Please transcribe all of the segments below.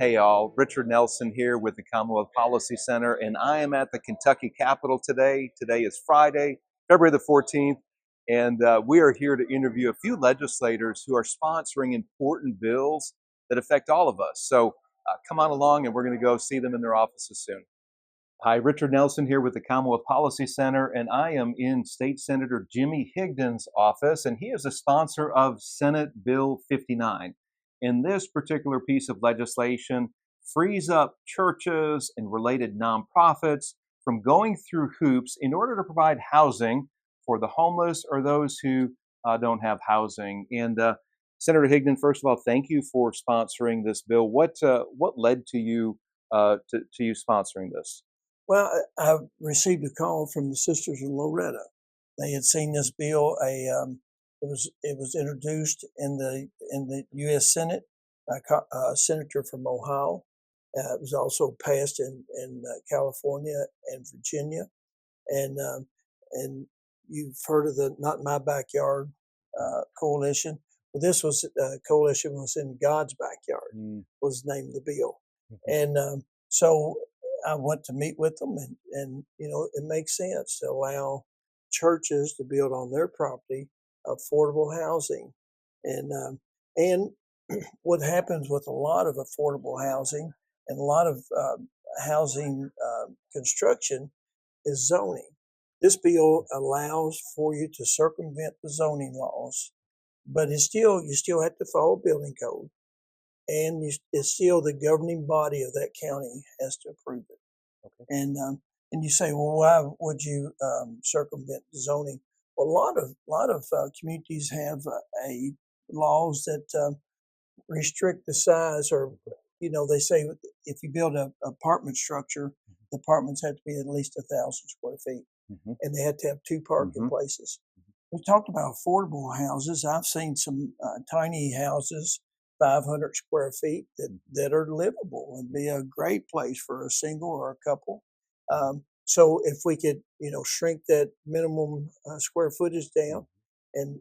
Hey all, Richard Nelson here with the Commonwealth Policy Center, and I am at the Kentucky Capitol today. Today is Friday, February the 14th, and we are here to interview a few legislators who are sponsoring important bills that affect all of us. So come on along, and we're going to go see them in their offices soon. Hi, Richard Nelson here with the Commonwealth Policy Center, and I am in State Senator Jimmy Higdon's office, and he is a sponsor of Senate Bill 59. And this particular piece of legislation frees up churches and related nonprofits from going through hoops in order to provide housing for the homeless or those who don't have housing. And Senator Higdon, first of all, thank you for sponsoring this bill. What led to you you sponsoring this? Well, I received a call from the Sisters of Loretta. They had seen this bill. It was introduced in the U.S. Senate by a senator from Ohio. It was also passed in California and Virginia, and you've heard of the Not in My Backyard coalition. Well, this was coalition was in God's backyard. Was the name of the bill, and so I went to meet with them, and it makes sense to allow churches to build on their property affordable housing, and what happens with a lot of affordable housing and a lot of housing construction is zoning. This bill allows for you to circumvent the zoning laws, but you still have to follow building code, and it's still the governing body of that county has to approve it. Okay. And you say, well, why would you circumvent zoning? Well, a lot of communities have laws that restrict the size, or they say if you build an apartment structure, the apartments have to be at least 1,000 square feet, and they have to have 2 parking places. We talked about affordable houses. I've seen some tiny houses, 500 square feet, that are livable and be a great place for a single or a couple. So if we could, shrink that minimum square footage down, and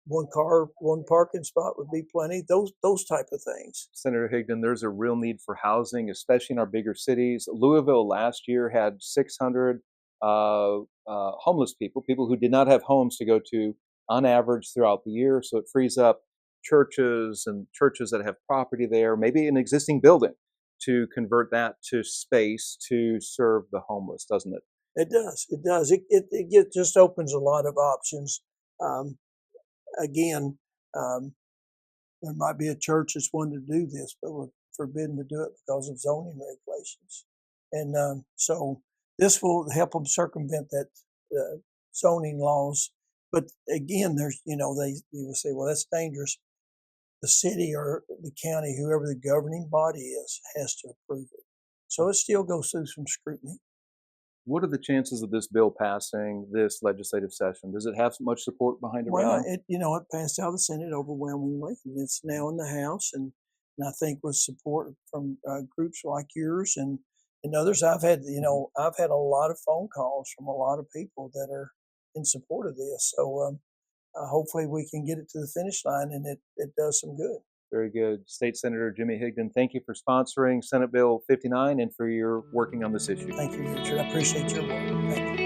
one car, one parking spot would be plenty. Those type of things. Senator Higdon, there's a real need for housing, especially in our bigger cities. Louisville last year had 600 homeless people who did not have homes to go to on average throughout the year. So it frees up churches that have property there, maybe an existing building, to convert that to space to serve the homeless, doesn't it? It does. It just opens a lot of options. Again, there might be a church that's wanting to do this, but we're forbidden to do it because of zoning regulations. And so this will help them circumvent that zoning laws. But again, there's, you will say, well, that's dangerous. The city or the county, whoever the governing body is, has to approve it. So it still goes through some scrutiny. What are the chances of this bill passing this legislative session? Does it have much support behind it right now? It passed out of the Senate overwhelmingly, and it's now in the House, and I think with support from groups like yours and others. I've had a lot of phone calls from a lot of people that are in support of this. So hopefully we can get it to the finish line, and it does some good. Very good. State Senator Jimmy Higdon, thank you for sponsoring Senate Bill 59 and for your working on this issue. Thank you, Richard. I appreciate your work. Thank you.